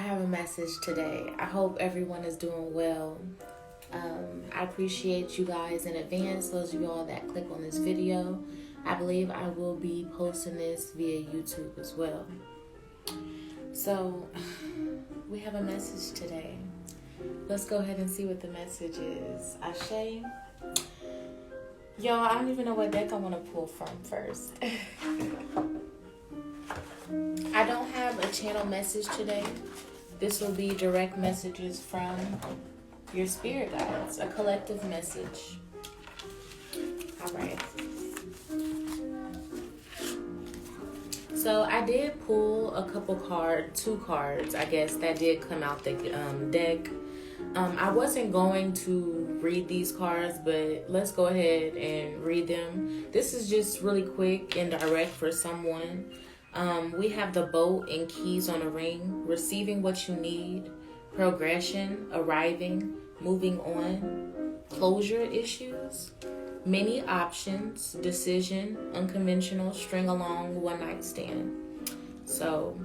have a message today. I hope everyone is doing well. I appreciate you guys in advance, those of y'all that click on this video. I believe I will be posting this via YouTube as well. So, we have a message today. Let's go ahead and see what the message is. Ashe. Y'all, I don't even know what deck I want to pull from first. I don't have a channel message today. This will be direct messages from your spirit guides, a collective message. All right. So I did pull a couple two cards, I guess, that did come out the deck. I wasn't going to read these cards, but let's go ahead and read them. This is just really quick and direct for someone. We have the boat and keys on a ring, receiving what you need, progression, arriving, moving on, closure issues, many options, decision, unconventional, string along, one night stand. So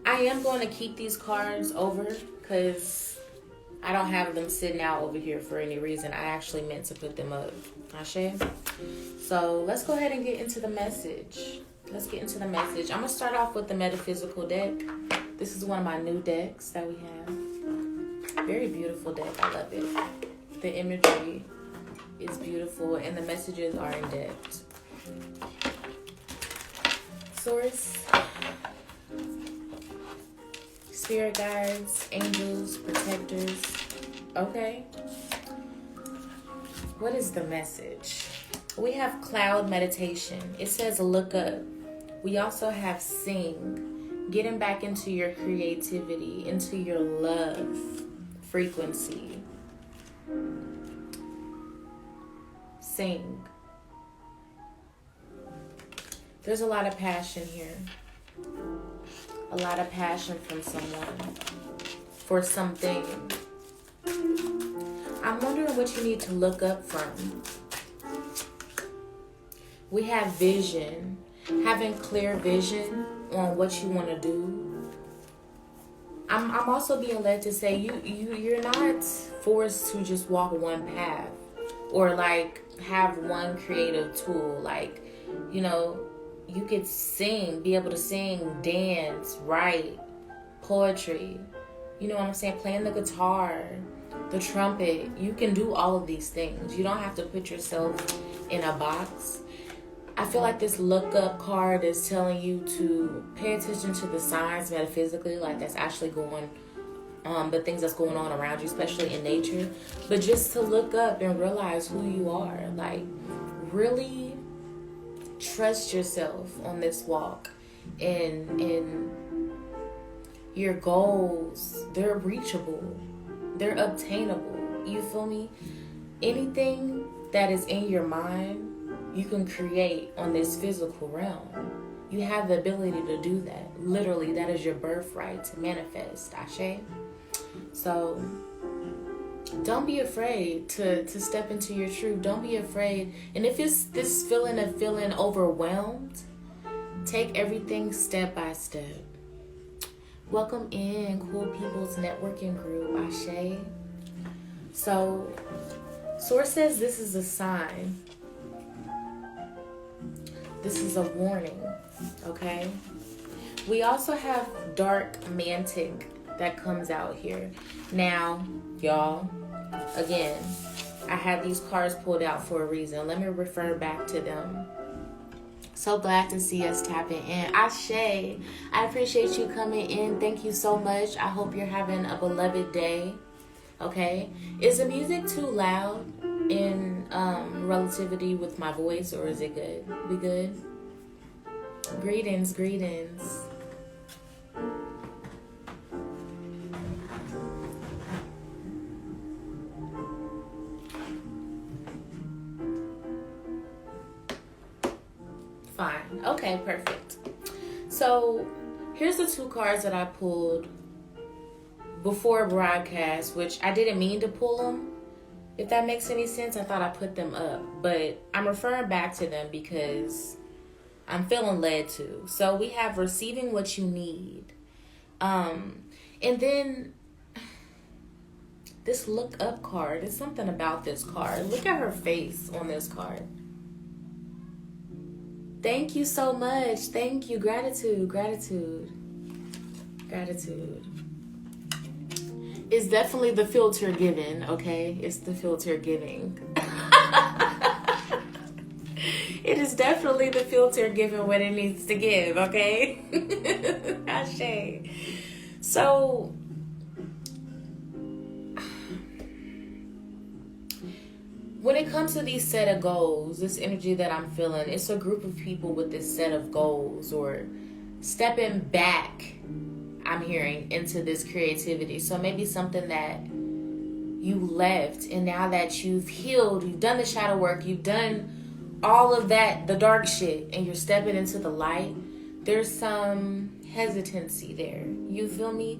I am going to keep these cards over because I don't have them sitting out over here for any reason. I actually meant to put them up. Ashe? So let's go ahead and get into the message. Let's get into the message. I'm going to start off with the metaphysical deck. This is one of my new decks that we have. Very beautiful deck. I love it. The imagery is beautiful and the messages are in depth. Source, spirit guides, angels, protectors. Okay. What is the message? We have cloud meditation. It says look up. We also have sing. Getting back into your creativity, into your love frequency. Sing. There's a lot of passion here. A lot of passion from someone for something. I'm wondering what you need to look up from. We have vision. Having clear vision on what you want to do. I'm also being led to say you're not forced to just walk one path or like have one creative tool. Like, you know, you could sing, be able to sing, dance, write, poetry. You know what I'm saying? Playing the guitar, the trumpet. You can do all of these things. You don't have to put yourself in a box. I feel like this look up card is telling you to pay attention to the signs metaphysically, like that's actually going the things that's going on around you, especially in nature. But just to look up and realize who you are. Like, really trust yourself on this walk. And your goals, they're reachable. They're obtainable. You feel me? Anything that is in your mind, you can create on this physical realm. You have the ability to do that. Literally, that is your birthright to manifest. Ashe? So, don't be afraid to step into your truth. Don't be afraid. And if it's this feeling of feeling overwhelmed, take everything step by step. Welcome in, Cool People's Networking Group. Ashe? So, Source says this is a sign. This is a warning, okay? We also have dark mantic that comes out here. Now, y'all, again, I had these cards pulled out for a reason. Let me refer back to them. So glad to see us tapping in. Ashe, I appreciate you coming in. Thank you so much. I hope you're having a beloved day, okay? Is the music too loud in relativity with my voice, or is it good? We good? Greetings. Fine. Okay, perfect. So here's the two cards that I pulled before broadcast, which I didn't mean to pull them. If that makes any sense, I thought I put them up, but I'm referring back to them because I'm feeling led to. So we have receiving what you need. And then this look up card, there's something about this card. Look at her face on this card. Thank you so much. Thank you. Gratitude, gratitude, gratitude. It's definitely the filter given, okay? It's the filter giving. It is definitely the filter giving what it needs to give, okay? Ashe. So, when it comes to these set of goals, this energy that I'm feeling, it's a group of people with this set of goals, or stepping back, I'm hearing, into this creativity. So maybe something that you left, and now that you've healed, you've done the shadow work, you've done all of that, the dark shit, and you're stepping into the light, there's some hesitancy there. You feel me?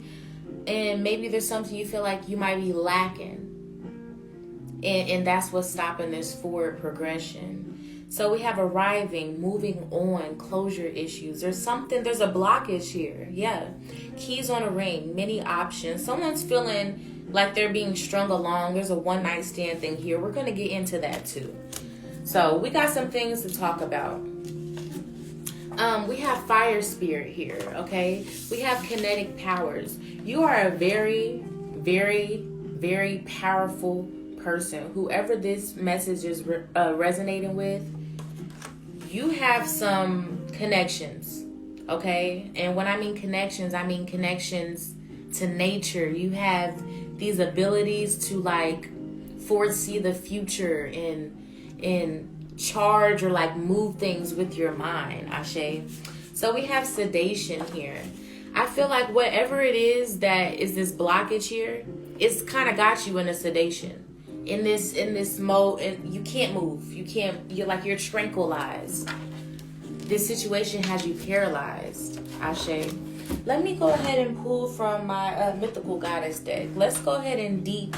And maybe there's something you feel like you might be lacking. And that's what's stopping this forward progression. So we have arriving, moving on, closure issues. There's a blockage here. Yeah. Keys on a ring, many options. Someone's feeling like they're being strung along. There's a one night stand thing here. We're going to get into that too. So we got some things to talk about. We have fire spirit here, okay? We have kinetic powers. You are a very, very, very powerful person. Whoever this message is resonating with, you have some connections, okay? And when I mean connections to nature. You have these abilities to like foresee the future and charge or like move things with your mind, Ashe. So we have sedation here. I feel like whatever it is that is this blockage here, it's kind of got you in a sedation. In this mode, and you can't move. You're tranquilized. This situation has you paralyzed, Ashe. Let me go ahead and pull from my mythical goddess deck. Let's go ahead and dig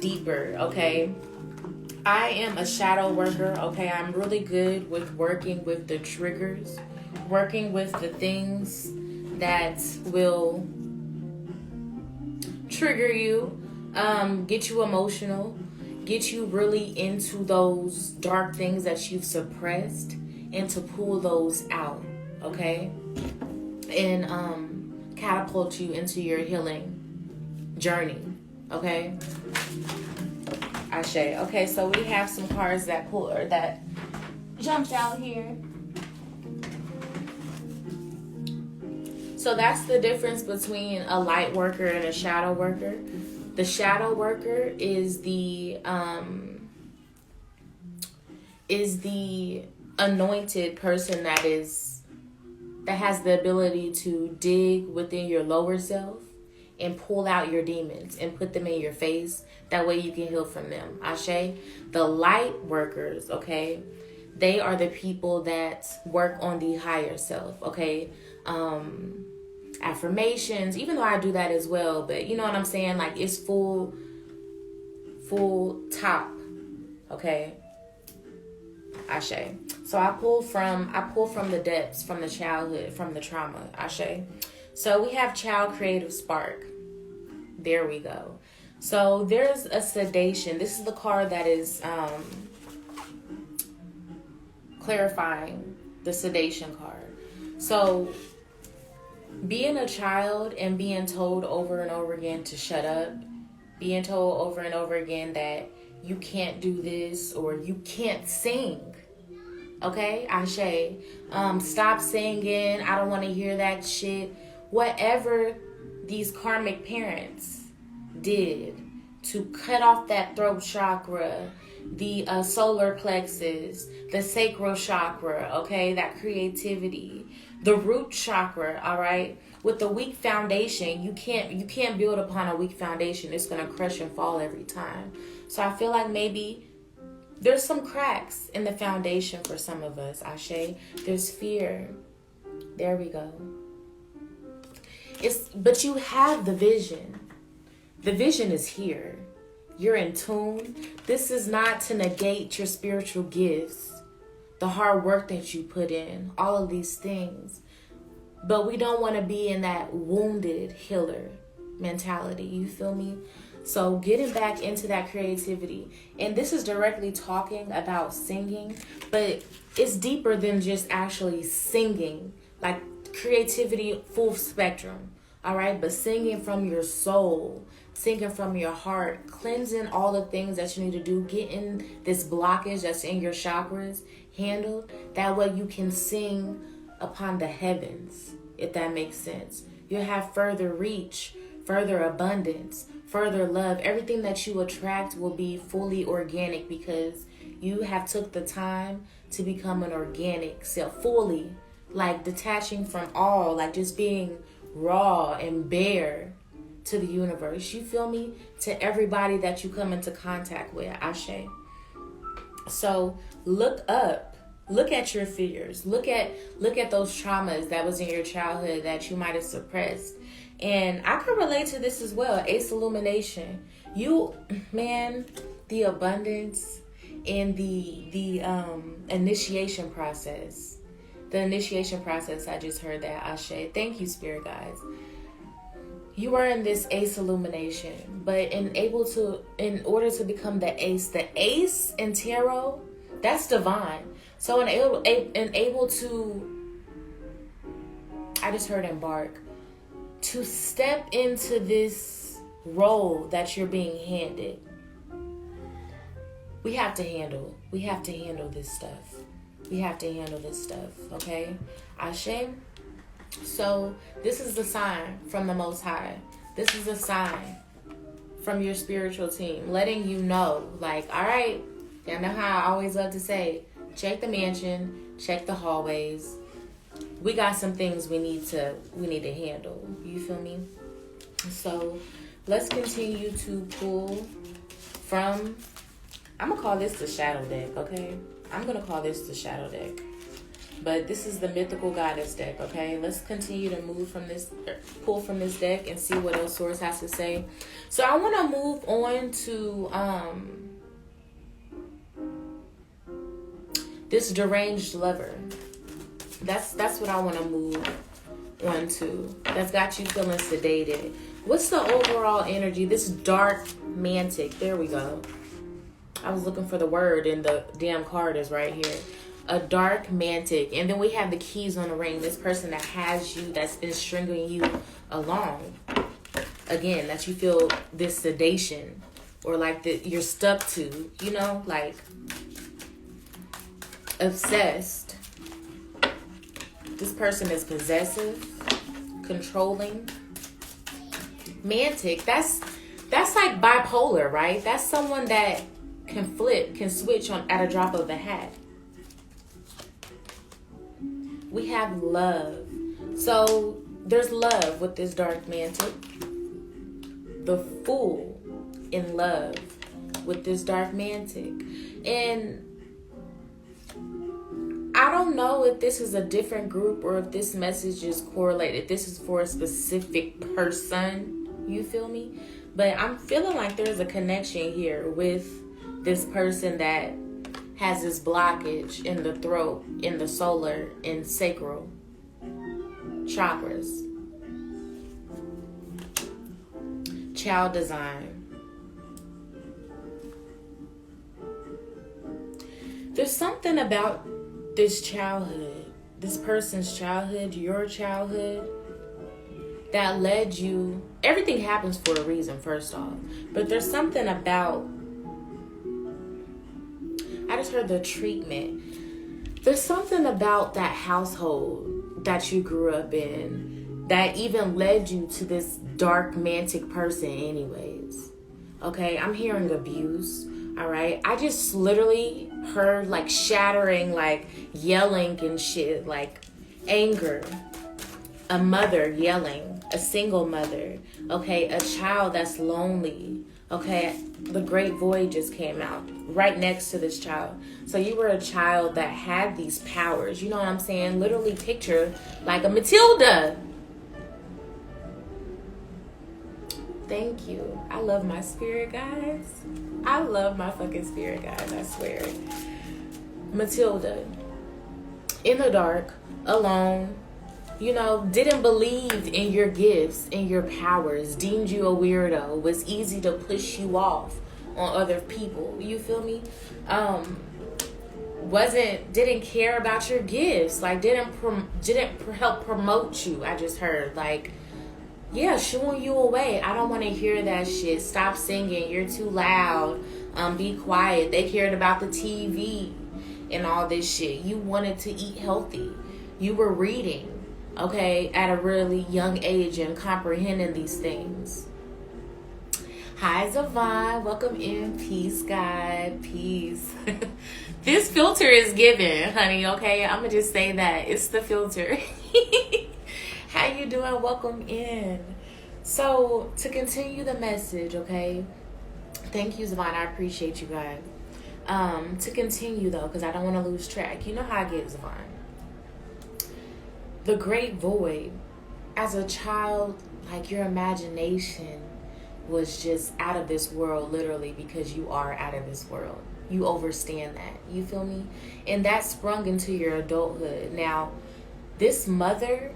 deeper, okay? I am a shadow worker, okay? I'm really good with working with the triggers, working with the things that will trigger you, get you emotional, get you really into those dark things that you've suppressed, and to pull those out, okay? And catapult you into your healing journey, okay? Ashe. Okay, so we have some cards that jumped out here. So that's the difference between a light worker and a shadow worker. The shadow worker is the anointed person that has the ability to dig within your lower self and pull out your demons and put them in your face. That way you can heal from them. Ashe. The light workers, okay, they are the people that work on the higher self, okay? Affirmations, even though I do that as well, but you know what I'm saying? Like it's full top, okay? Ashe. So I pull from the depths, from the childhood, from the trauma. Ashe. So we have child creative spark. There we go. So there's a sedation. This is the card that is clarifying the sedation card. So being a child and being told over and over again to shut up, being told over and over again that you can't do this or you can't sing. Okay, Ashe. Stop singing. I don't want to hear that shit. Whatever these karmic parents did to cut off that throat chakra, the solar plexus, the sacral chakra, okay, that creativity, the root chakra, all right. With the weak foundation, you can't build upon a weak foundation. It's gonna crush and fall every time. So I feel like maybe there's some cracks in the foundation for some of us, Ashe. There's fear. There we go. But you have the vision. The vision is here. You're in tune. This is not to negate your spiritual gifts, the hard work that you put in, all of these things. But we don't want to be in that wounded healer mentality. You feel me? So getting back into that creativity. And this is directly talking about singing, but it's deeper than just actually singing. Like creativity, full spectrum. All right? But singing from your soul, singing from your heart, cleansing all the things that you need to do, getting this blockage that's in your chakras handled. That way you can sing upon the heavens, if that makes sense. You'll have further reach, further abundance, further love. Everything that you attract will be fully organic because you have took the time to become an organic self, fully, like detaching from all, like just being raw and bare to the universe. You feel me? To everybody that you come into contact with. Ashe. So look up. Look at your fears. Look at those traumas that was in your childhood that you might have suppressed. And I can relate to this as well. Ace illumination. You, man, the abundance and the initiation process. The initiation process, I just heard that. Ashe. Thank you, spirit guides. You are in this ace illumination, but in order to become the ace in tarot, that's divine. So able to, I just heard embark, to step into this role that you're being handed. We have to handle this stuff. We have to handle this stuff, okay? Ashe. So this is a sign from the Most High. This is a sign from your spiritual team, letting you know, like, all right, y'all know how I always love to say, check the mansion, check the hallways. We got some things we need to handle. You feel me? So let's continue to pull from, I'm gonna call this the shadow deck, okay? I'm gonna call this the shadow deck. But this is the mythical goddess deck, okay? Let's continue to pull from this deck and see what else Source has to say. So I want to move on to this deranged lover. That's what I want to move on to. That's got you feeling sedated. What's the overall energy? This dark mantic. There we go. I was looking for the word and the damn card is right here. A dark mantic. And then we have the keys on the ring. This person that has you, that's been stringing you along. Again, that you feel this sedation or like that you're stuck to, you know, like obsessed. This person is possessive, controlling. Mantic, that's like bipolar, right? That's someone that can switch at a drop of a hat. We have love. So there's love with this dark mantic. The Fool in love with this dark mantic. And I don't know if this is a different group or if this message is correlated. This is for a specific person. You feel me? But I'm feeling like there's a connection here with this person that has this blockage in the throat, in the solar, and sacral chakras. Child design. There's something about this childhood, this person's childhood, your childhood, that led you. Everything happens for a reason, first off. But there's something about, I just heard the treatment. There's something about that household that you grew up in that even led you to this dark mantic person anyways. Okay, I'm hearing abuse. All right, I just literally heard like shattering, like yelling and shit, like anger. A mother yelling, a single mother. Okay, a child that's lonely. Okay, the Great Void just came out right next to this child. So you were a child that had these powers. You know what I'm saying? Literally picture like a Matilda. Thank you. I love my spirit guides. I love my fucking spirit guides, I swear. Matilda. In the dark, alone, didn't believe in your gifts, in your powers, deemed you a weirdo, was easy to push you off on other people. You feel me? Didn't care about your gifts, like didn't help promote you. I just heard, like, yeah, shooing you away. I don't want to hear that shit. Stop singing. You're too loud. Be quiet. They cared about the TV and all this shit. You wanted to eat healthy. You were reading, okay, at a really young age and comprehending these things. Hi, Zavon. Welcome in. Peace, God. Peace. This filter is given, honey, okay? I'm going to just say that. It's the filter. How you doing? Welcome in. So, to continue the message, okay? Thank you, Zavon. I appreciate you guys. To continue, though, because I don't want to lose track. You know how I get, Zavon. The great void. As a child, like, your imagination was just out of this world, literally, because you are out of this world. You understand that. You feel me? And that sprung into your adulthood. Now, this mother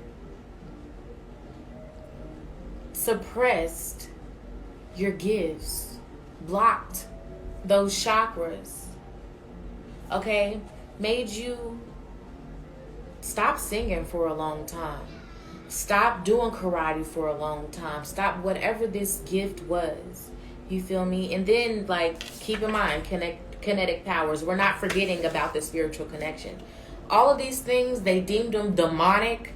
suppressed your gifts, blocked those chakras, okay? Made you stop singing for a long time. Stop doing karate for a long time. Stop whatever this gift was. You feel me? And then, like, keep in mind, kinetic powers. We're not forgetting about the spiritual connection. All of these things, they deemed them demonic.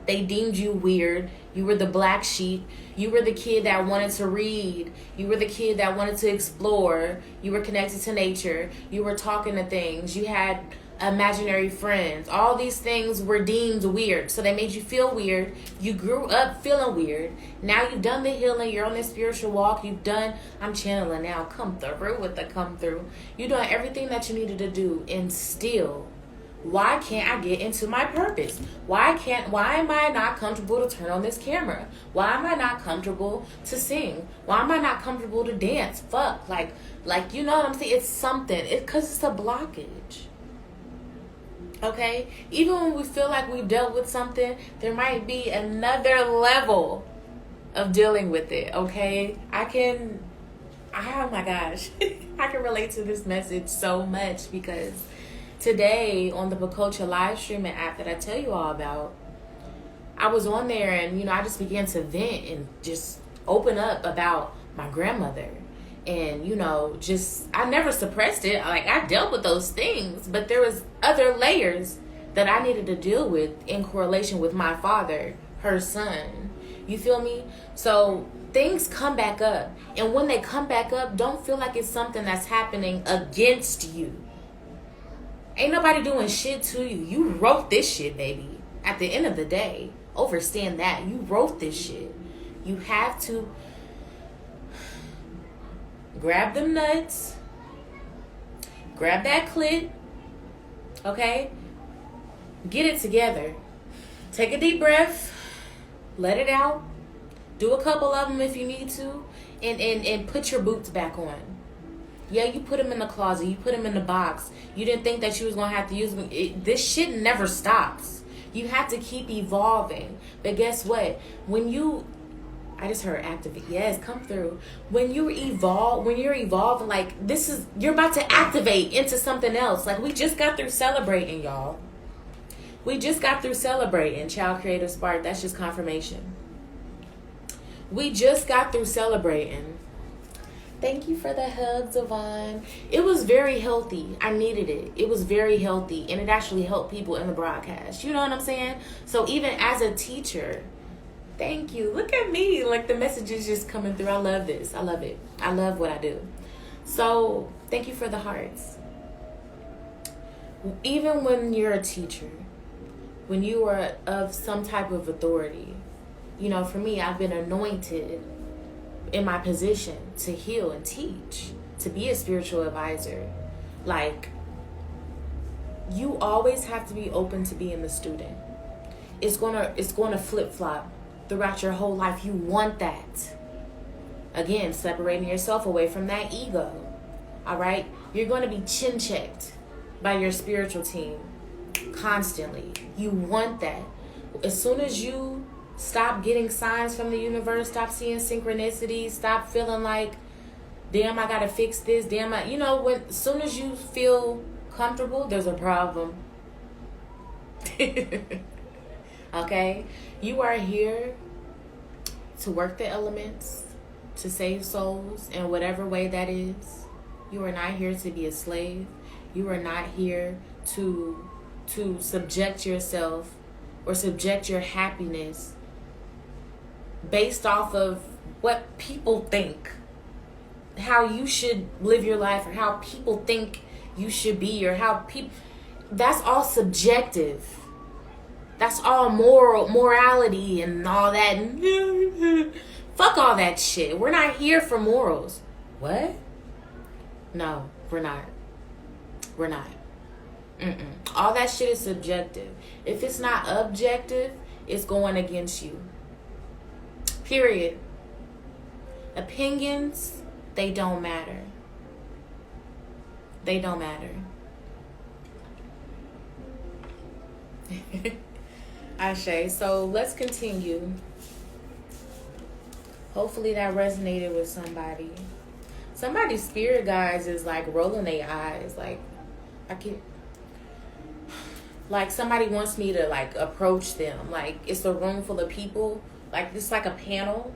They deemed you weird. You were the black sheep. You were the kid that wanted to read. You were the kid that wanted to explore. You were connected to nature. You were talking to things. You had imaginary friends. All these things were deemed weird. So they made you feel weird. You grew up feeling weird. Now you've done the healing. You're on this spiritual walk. I'm channeling now. Come through with the come through. You're doing everything that you needed to do. And still, why can't I get into my purpose? Why am I not comfortable to turn on this camera? Why am I not comfortable to sing? Why am I not comfortable to dance? Fuck. Like, you know what I'm saying? It's something. Because it's a blockage. Okay? Even when we feel like we've dealt with something, there might be another level of dealing with it. Okay? Oh my gosh. I can relate to this message so much because today on the Bacocha live streaming app that I tell you all about, I was on there and, I just began to vent and just open up about my grandmother. And, I never suppressed it. Like, I dealt with those things, but there was other layers that I needed to deal with in correlation with my father, her son. You feel me? So things come back up. And when they come back up, don't feel like it's something that's happening against you. Ain't nobody doing shit to you. You wrote this shit, baby. At the end of the day, understand that. You wrote this shit. You have to grab them nuts. Grab that clit. Okay? Get it together. Take a deep breath. Let it out. Do a couple of them if you need to. And put your boots back on. Yeah, you put them in the closet. You put them in the box. You didn't think that you was going to have to use them. This shit never stops. You have to keep evolving. But guess what? I just heard activate. Yes, come through. When you're evolving, like, you're about to activate into something else. Like, we just got through celebrating, y'all. We just got through celebrating Child Creative Spark. That's just confirmation. We just got through celebrating. Thank you for the hugs, Yvonne. It was very healthy. I needed it. It was very healthy. And it actually helped people in the broadcast. You know what I'm saying? So even as a teacher, thank you. Look at me. Like, the message is just coming through. I love this. I love it. I love what I do. So thank you for the hearts. Even when you're a teacher, when you are of some type of authority, for me, I've been anointed in my position to heal and teach, to be a spiritual advisor. Like, you always have to be open to being the student. It's gonna flip-flop throughout your whole life. You want that. Again, separating yourself away from that ego. All right? You're going to be chin-checked by your spiritual team constantly. You want that. As soon as you stop getting signs from the universe, stop seeing synchronicities, stop feeling like, damn, I gotta fix this, damn, as soon as you feel comfortable, there's a problem. Okay? You are here to work the elements, to save souls in whatever way that is. You are not here to be a slave. You are not here to subject yourself or subject your happiness based off of what people think, how you should live your life, or how people think you should be, or how people. That's all subjective. That's all morality and all that. Fuck all that shit. We're not here for morals. What? No, we're not. We're not. All that shit is subjective. If it's not objective, it's going against you. Period. Opinions, they don't matter. They don't matter. Ashe. So let's continue. Hopefully that resonated with somebody. Somebody's spirit guides is like rolling their eyes. Like, I can't. Like somebody wants me to like approach them. Like it's a room full of people. Like it's like a panel,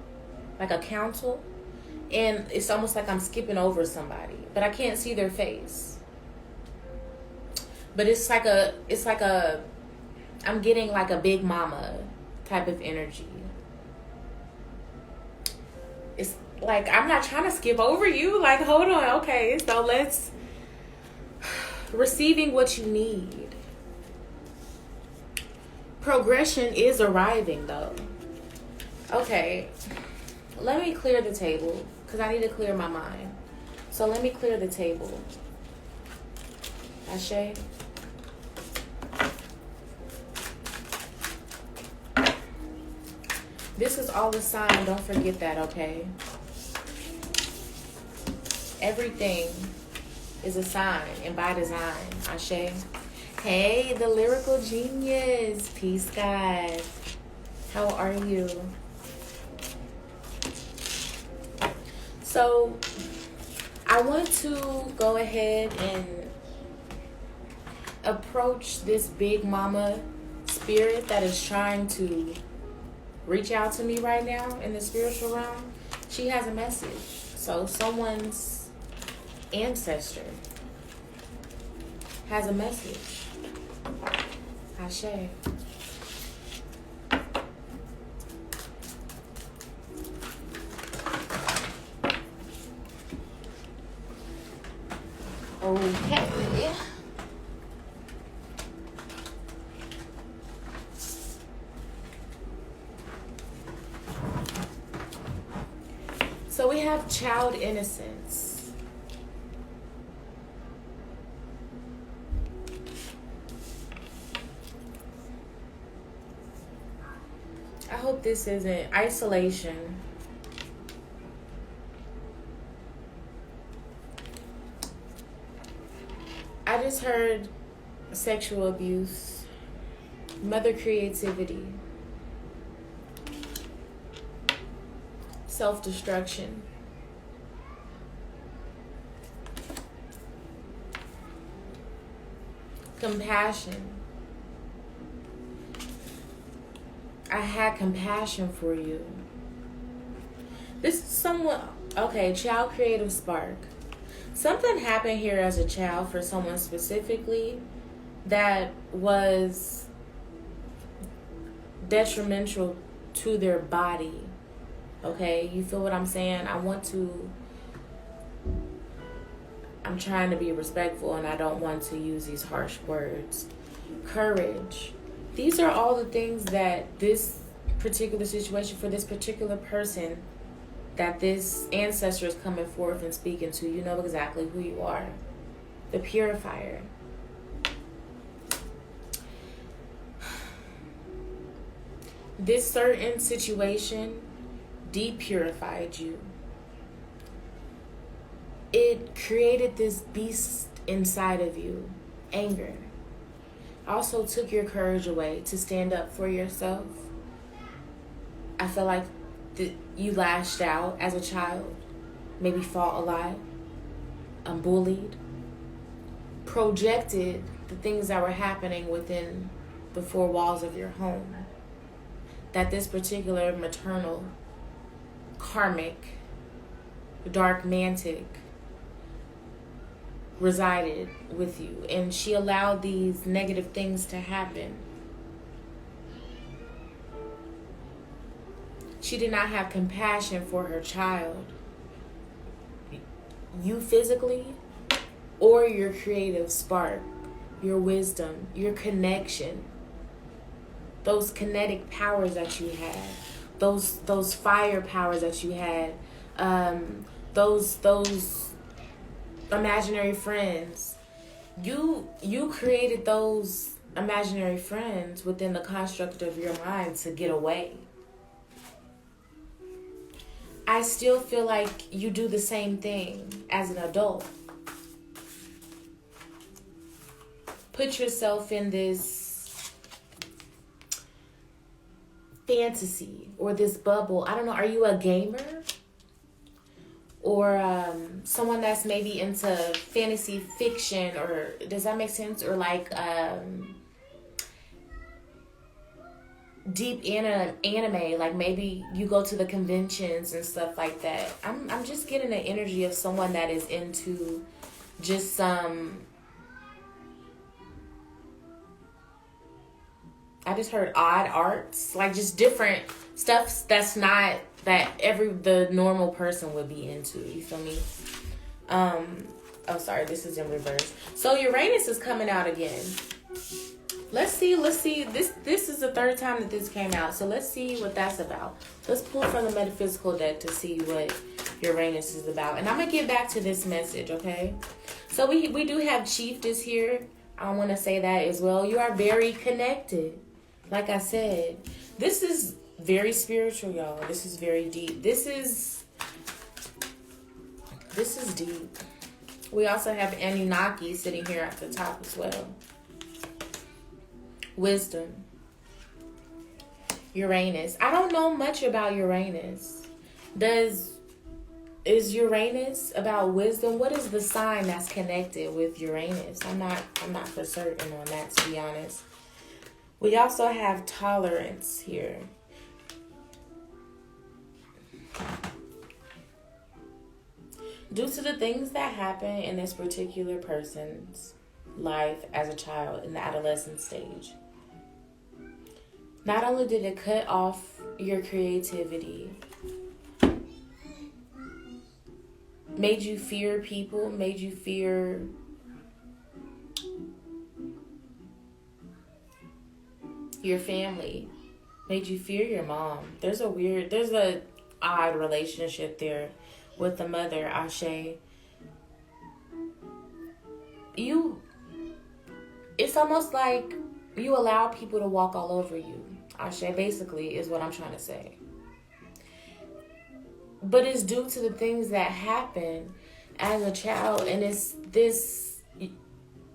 like a council. And it's almost like I'm skipping over somebody. But I can't see their face. But it's like a I'm getting like a big mama type of energy. It's like, I'm not trying to skip over you. Like, hold on. Okay, so let's... Receiving what you need. Progression is arriving, though. Okay. Let me clear the table, because I need to clear my mind. So let me clear the table. Ashe? This is all a sign. Don't forget that, okay? Everything is a sign and by design. Ashe. Hey, the lyrical genius. Peace, guys. How are you? So, I want to go ahead and approach this big mama spirit that is trying to reach out to me right now in the spiritual realm. She has a message. So someone's ancestor has a message. Ashe. Okay. So we have child innocence. I hope this isn't isolation. I just heard sexual abuse, mother creativity, self-destruction. Compassion. I had compassion for you. This is someone, okay, child creative spark. Something happened here as a child for someone specifically that was detrimental to their body. Okay, you feel what I'm saying? I'm trying to be respectful and I don't want to use these harsh words. Courage. These are all the things that this particular situation for this particular person that this ancestor is coming forth and speaking to. You know exactly who you are. The purifier. This certain situation depurified you. It created this beast inside of you. Anger. also took your courage away to stand up for yourself. I feel like you lashed out as a child, maybe fought a lot, bullied, projected the things that were happening within the four walls of your home. That this particular maternal, karmic, dark mantic resided with you, and she allowed these negative things to happen. She did not have compassion for her child, you physically, or your creative spark, your wisdom, your connection, those kinetic powers that you had, those fire powers that you had, those imaginary friends. You created those imaginary friends within the construct of your mind to get away. I still feel like you do the same thing as an adult. Put yourself in this fantasy or this bubble. I don't know, are you a gamer? Or someone that's maybe into fantasy fiction, or does that make sense? Or like deep anime, like maybe you go to the conventions and stuff like that. I'm just getting the energy of someone that is into just some, I just heard odd arts, like just different stuff that's not that the normal person would be into. You feel me? Oh, sorry, this is in reverse. So Uranus is coming out again. Let's see. This is the third time that this came out. So let's see what that's about. Let's pull from the metaphysical deck to see what Uranus is about. And I'm going to get back to this message, okay? So we do have Chiefess here. I want to say that as well. You are very connected. Like I said, this is very spiritual, y'all. This is very deep. This is deep. We also have Anunnaki sitting here at the top as well. Wisdom. Uranus. I don't know much about Uranus. Is Uranus about wisdom? What is the sign that's connected with Uranus? I'm not for certain on that, to be honest. We also have tolerance here. Due to the things that happen in this particular person's life as a child in the adolescent stage, not only did it cut off your creativity, made you fear people, made you fear your family, made you fear your mom. There's a odd relationship there with the mother, Ashe. It's almost like you allow people to walk all over you. Ashe, basically, is what I'm trying to say. But it's due to the things that happen as a child, and it's this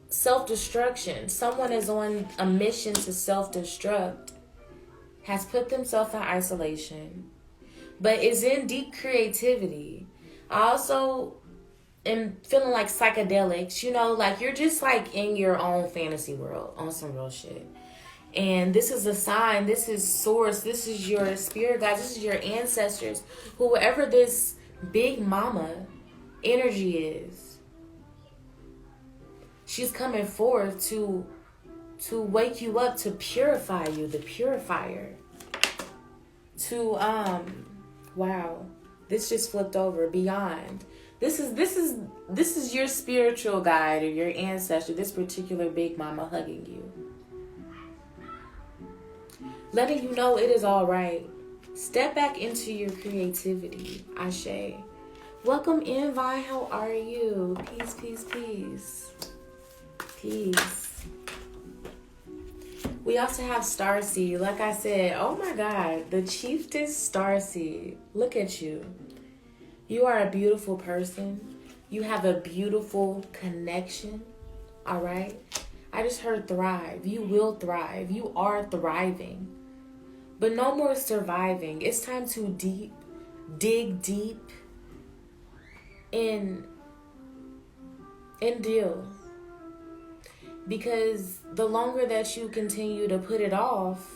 self-destruction. Someone is on a mission to self-destruct, has put themselves in isolation, but is in deep creativity. I also am feeling like psychedelics, like you're just like in your own fantasy world on some real shit. And this is a sign, this is source, this is your spirit guides, this is your ancestors, whoever this big mama energy is. She's coming forth to wake you up, to purify you, the purifier. Wow, this just flipped over, beyond. This is your spiritual guide or your ancestor, this particular big mama hugging you. Letting you know it is all right. Step back into your creativity. Ashe. Welcome in, Vi. How are you? Peace, peace, peace. Peace. We also have Starseed. Like I said, oh my God, the Chiefess Starseed. Look at you. You are a beautiful person. You have a beautiful connection. All right. I just heard thrive. You will thrive. You are thriving. But no more surviving. It's time to dig deep and deal. Because the longer that you continue to put it off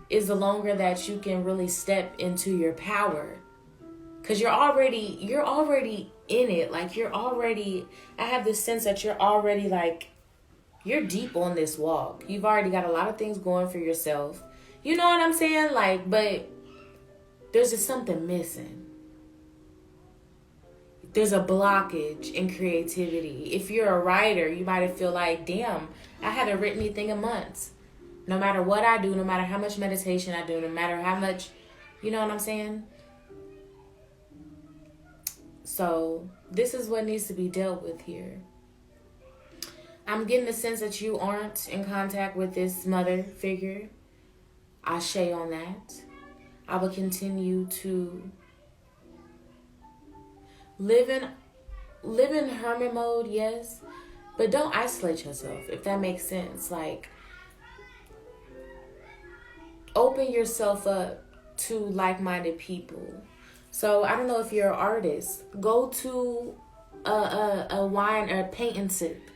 is the longer that you can really step into your power. Because you're already in it. Like, I have this sense that you're already, like, you're deep on this walk. You've already got a lot of things going for yourself. You know what I'm saying? Like, but there's just something missing. There's a blockage in creativity. If you're a writer, you might feel like, damn, I haven't written anything in months. No matter what I do, no matter how much meditation I do, no matter how much, you know what I'm saying? So this is what needs to be dealt with here. I'm getting the sense that you aren't in contact with this mother figure. Ashe on that. I will continue to live in hermit mode, yes, but don't isolate yourself, if that makes sense. Like, open yourself up to like-minded people. So I don't know if you're an artist. Go to a wine or a paint and sip.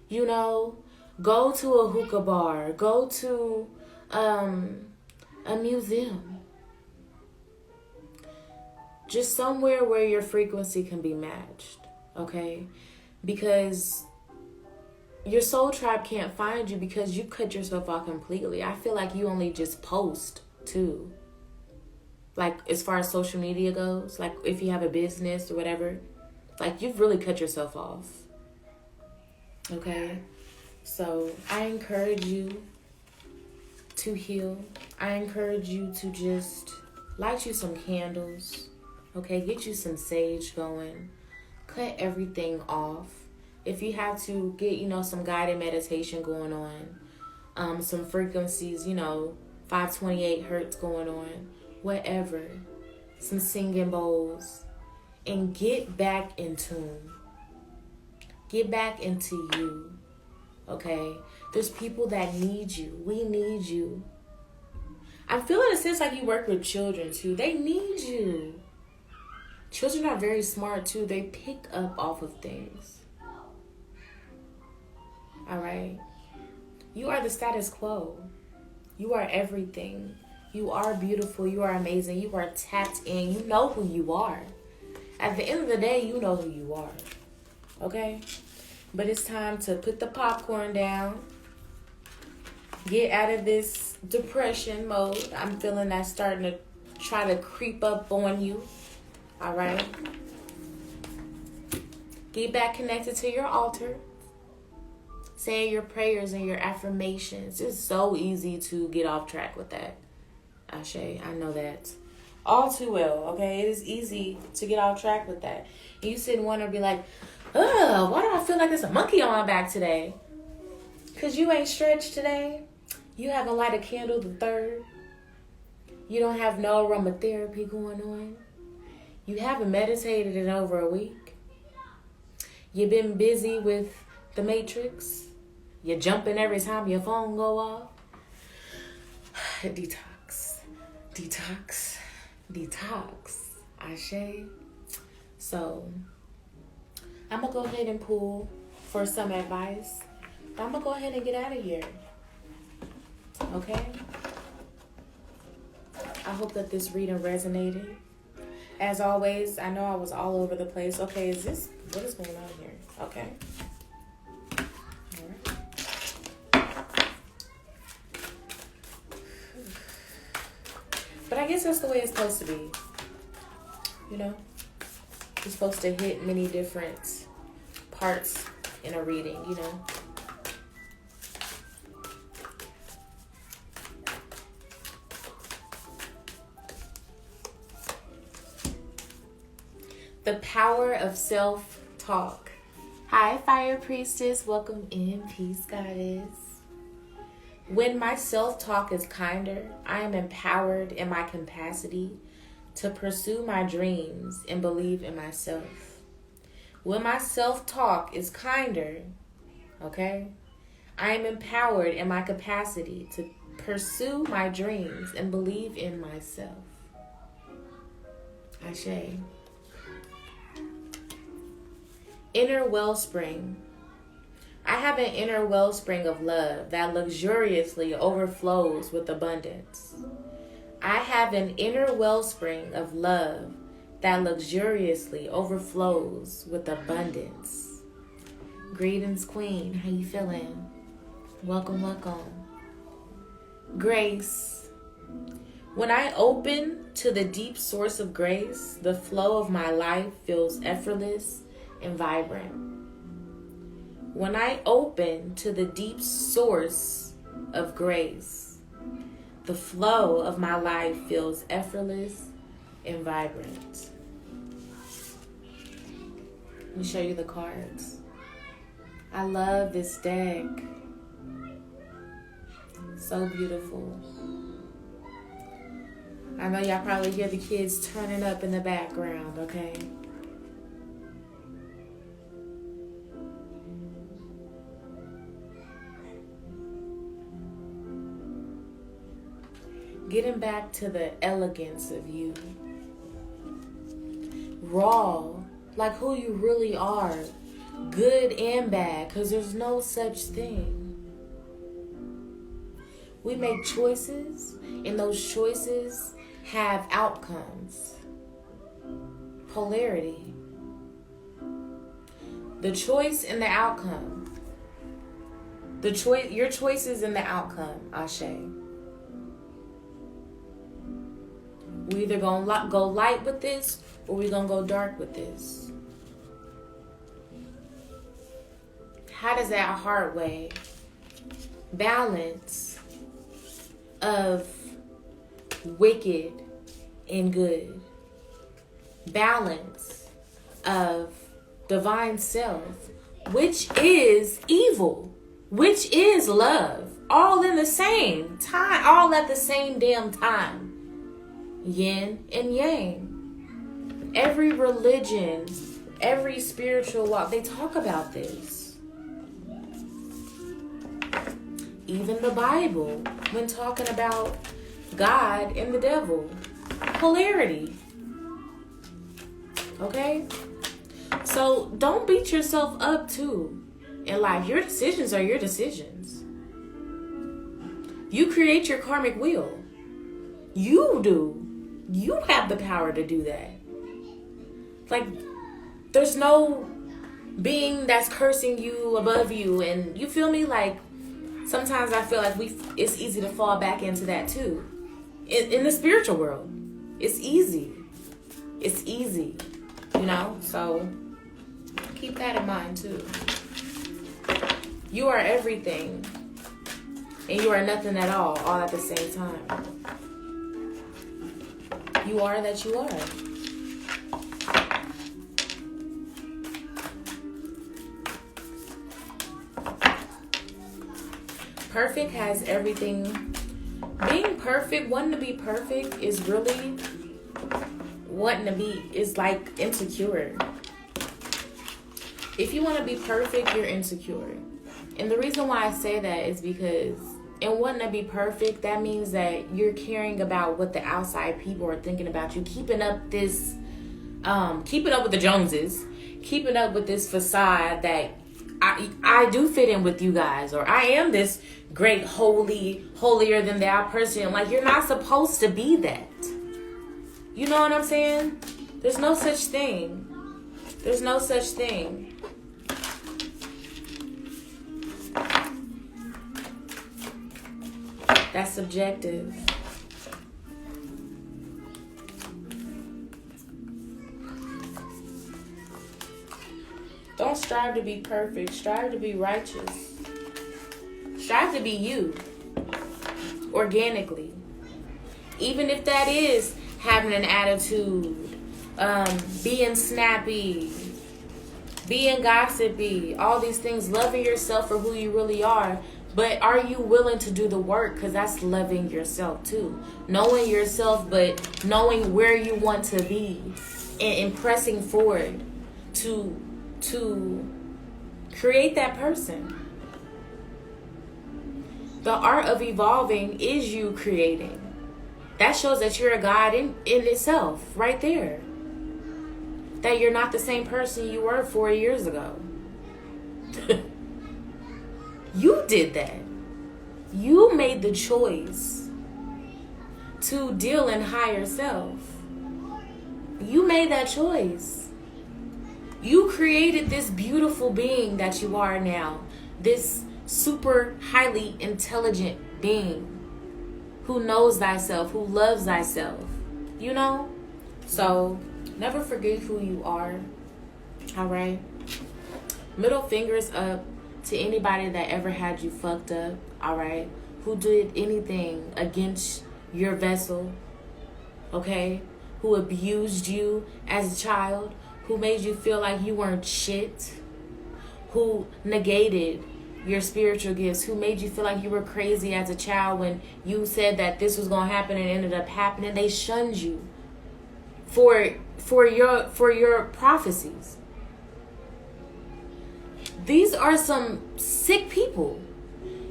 You know, go to a hookah bar. Go to a museum. Just somewhere where your frequency can be matched, okay? Because your soul tribe can't find you because you cut yourself off completely. I feel like you only just post, too. Like, as far as social media goes, like, if you have a business or whatever, like, you've really cut yourself off, okay? So, I encourage you to heal. I encourage you to just light you some candles, okay? Get you some sage going. Cut everything off. If you have to get, you know, some guided meditation going on, some frequencies, 528 hertz going on, whatever, some singing bowls, and get back in tune. Get back into you, okay? There's people that need you. We need you. I'm feeling a sense like you work with children, too. They need you. Children are very smart, too. They pick up off of things. All right? You are the status quo. You are everything. You are beautiful. You are amazing. You are tapped in. You know who you are. At the end of the day, you know who you are. Okay? But it's time to put the popcorn down. Get out of this depression mode. I'm feeling that starting to try to creep up on you. All right? Get back connected to your altar. Saying your prayers and your affirmations. It's so easy to get off track with that. Ashe, I know that all too well, okay? It is easy to get off track with that. And you sit and wonder, be like, ugh, why do I feel like there's a monkey on my back today? Because you ain't stretched today. You haven't lighted a candle the third. You don't have no aromatherapy going on. You haven't meditated in over a week. You've been busy with the Matrix. You're jumping every time your phone go off. Detox. Ashe. So, I'm going to go ahead and pull for some advice. I'm going to go ahead and get out of here. Okay? I hope that this reading resonated. As always, I know I was all over the place. Okay, what is going on here? Okay. But I guess that's the way it's supposed to be. You're supposed to hit many different parts in a reading, The power of self-talk. Hi, Fire Priestess. Welcome in. Peace, Goddess. When my self-talk is kinder, I am empowered in my capacity to pursue my dreams and believe in myself. When my self-talk is kinder, okay, I am empowered in my capacity to pursue my dreams and believe in myself. Ashe. Inner wellspring. I have an inner wellspring of love that luxuriously overflows with abundance. I have an inner wellspring of love that luxuriously overflows with abundance. Greetings, Queen. How you feeling? Welcome, welcome. Grace. When I open to the deep source of grace, the flow of my life feels effortless and vibrant. When I open to the deep source of grace, the flow of my life feels effortless and vibrant. Let me show you the cards. I love this deck. So beautiful. I know y'all probably hear the kids turning up in the background, okay? Getting back to the elegance of you. Raw, like who you really are. Good and bad, because there's no such thing. We make choices, and those choices have outcomes. Polarity. The choice and the outcome. Your choice is in the outcome, Ashe. We either gonna go light with this, or we gonna go dark with this. How does that heart weigh? Balance of wicked and good. Balance of divine self, which is evil, which is love. All in the same time, all at the same damn time. Yin and yang. Every religion, every spiritual walk, they talk about this. Even the Bible, when talking about God and the devil. Polarity. Okay? So don't beat yourself up too in life. Your decisions are your decisions. You create your karmic wheel. You do. You have the power to do that. Like, there's no being that's cursing you above you. And you feel me? Like, sometimes I feel like it's easy to fall back into that too. In the spiritual world. It's easy. It's easy. You know? So, keep that in mind too. You are everything. And you are nothing at all at the same time. You are that you are. Perfect has everything. Being perfect, wanting to be perfect is really is like insecure. If you want to be perfect, you're insecure. And the reason why I say that is because in wanting to be perfect, that means that you're caring about what the outside people are thinking about you. Keeping up with the Joneses. Keeping up with this facade that I do fit in with you guys. Or I am this great, holier than thou person. Like, you're not supposed to be that. You know what I'm saying? There's no such thing. There's no such thing. That's subjective. Don't strive to be perfect. Strive to be righteous. Strive to be you. Organically. Even if that is having an attitude, being snappy, being gossipy, all these things, loving yourself for who you really are. But are you willing to do the work? Because that's loving yourself too. Knowing yourself, but knowing where you want to be and pressing forward to to create that person. The art of evolving is you creating. That shows that you're a God in itself, right there. That you're not the same person you were 4 years ago. You did that. You made the choice to deal in higher self. You made that choice. You created this beautiful being that you are now. This super highly intelligent being who knows thyself, who loves thyself. You know? So, never forget who you are. Alright? Middle fingers up to anybody that ever had you fucked up. Alright? Who did anything against your vessel. Okay? Who abused you as a child. Who made you feel like you weren't shit. Who negated your spiritual gifts, who made you feel like you were crazy as a child when you said that this was going to happen and it ended up happening. They shunned you for your prophecies. These are some sick people,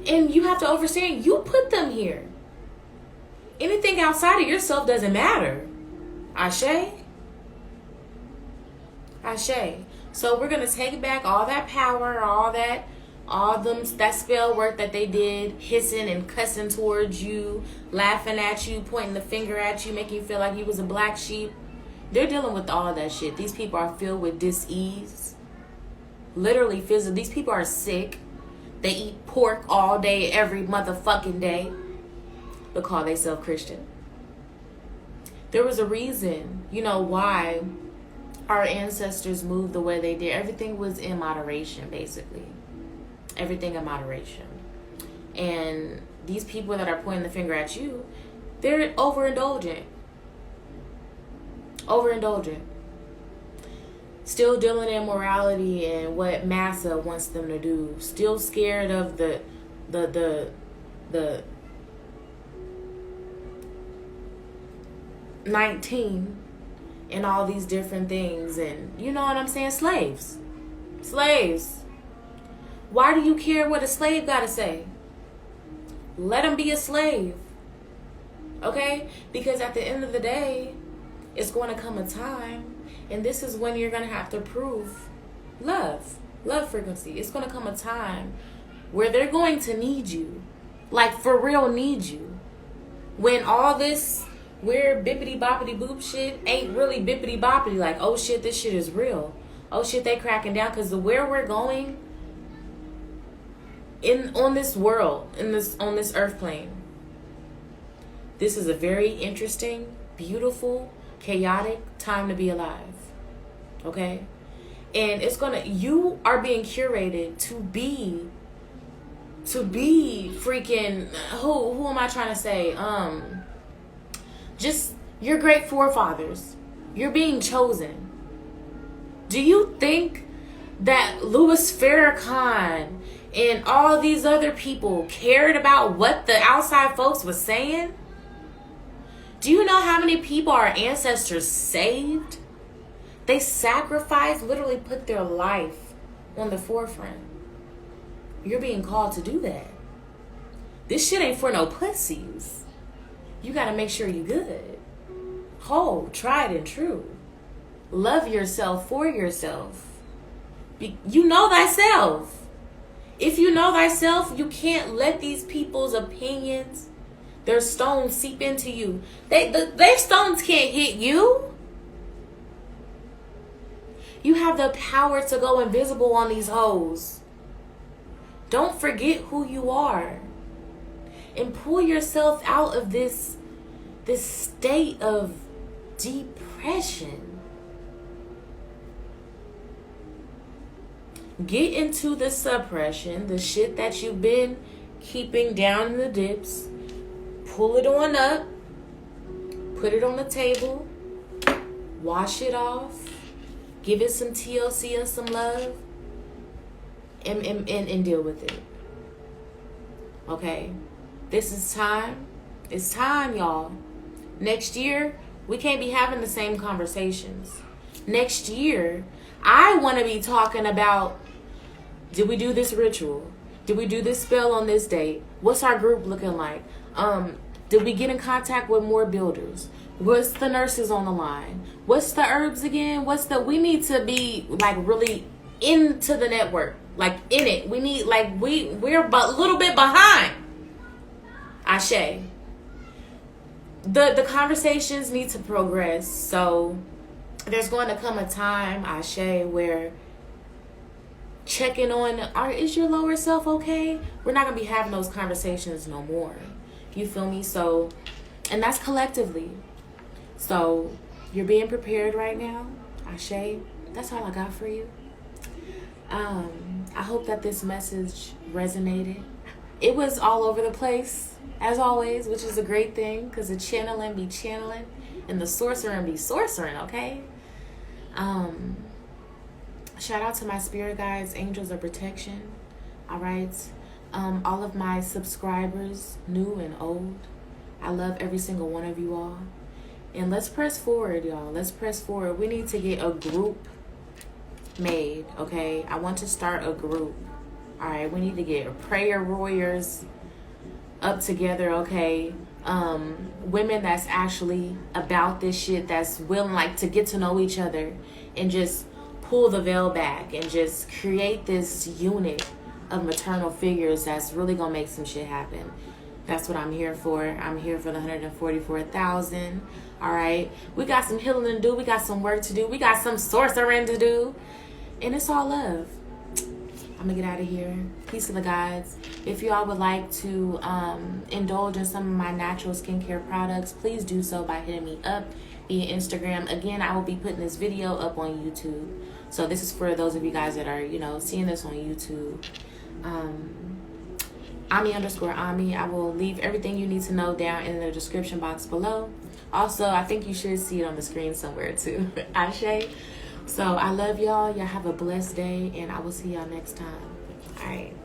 and you have to understand you put them here. Anything outside of yourself doesn't matter. Ashe. Ashe. So we're going to take back all that power, that spell work that they did, hissing and cussing towards you, laughing at you, pointing the finger at you, making you feel like you was a black sheep. They're dealing with all that shit. These people are filled with dis-ease. Literally physical. These people are sick. They eat pork all day, every motherfucking day. But call themselves Christian. There was a reason, why our ancestors moved the way they did. Everything was in moderation, basically. Everything in moderation. And these people that are pointing the finger at you, they're overindulgent. Still dealing in morality and what massa wants them to do. Still scared of the 19 and all these different things. And you know what I'm saying? Slaves. Why do you care what a slave got to say? Let him be a slave. Okay? Because at the end of the day, it's going to come a time, and this is when you're going to have to prove love frequency. It's going to come a time where they're going to need you. Like, for real need you. When all this weird bippity boppity boop shit ain't really bippity boppity. Like, oh shit, this shit is real. Oh shit, they cracking down. Because where we're going on this world, on this earth plane, this is a very interesting, beautiful, chaotic time to be alive. Okay? And you are being curated to be freaking, who am I trying to say? Just your great forefathers. You're being chosen. Do you think that Louis Farrakhan and all these other people cared about what the outside folks was saying? Do you know how many people our ancestors saved? They sacrificed, literally put their life on the forefront. You're being called to do that. This shit ain't for no pussies. You gotta make sure you're good. Whole, tried and true. Love yourself for yourself. You know thyself. If you know thyself, you can't let these people's opinions, their stones seep into you. Their stones can't hit you. You have the power to go invisible on these hoes. Don't forget who you are. And pull yourself out of this state of depression. Get into the suppression, the shit that you've been keeping down in the dips. Pull it on up. Put it on the table. Wash it off. Give it some TLC and some love. And deal with it. Okay? This is time. It's time, y'all. Next year, we can't be having the same conversations. Next year, I want to be talking about, did we do this ritual? Did we do this spell on this date? What's our group looking like? Did we get in contact with more builders? What's the nurses on the line? What's the herbs again? We need to be like really into the network, like in it. We need, like, we're a little bit behind. Ashe. The conversations need to progress. So there's going to come a time, Ashe, where checking on, is your lower self okay? We're not going to be having those conversations no more. You feel me? So, and that's collectively. So you're being prepared right now, Ashe. That's all I got for you. I hope that this message resonated. It was all over the place, as always, which is a great thing, because the channeling be channeling and the sorcering be sorcering, okay? Shout out to my spirit guides, angels of protection. All right. All of my subscribers, new and old. I love every single one of you all. And let's press forward, y'all. Let's press forward. We need to get a group made, okay? I want to start a group. All right. We need to get prayer warriors up together, okay? Women that's actually about this shit, that's willing, like, to get to know each other and just pull the veil back and just create this unit of maternal figures that's really gonna make some shit happen. That's what I'm here for. I'm here for the 144,000. All right, we got some healing to do. We got some work to do. We got some sorcering to do, and it's all love. I'm gonna get out of here. Peace to the gods. If y'all would like to indulge in some of my natural skincare products, please do so by hitting me up via Instagram. Again, I will be putting this video up on YouTube. So this is for those of you guys that are, seeing this on YouTube. Omie_Omie. I will leave everything you need to know down in the description box below. Also, I think you should see it on the screen somewhere too. Ashe. So I love y'all. Y'all have a blessed day, and I will see y'all next time. All right.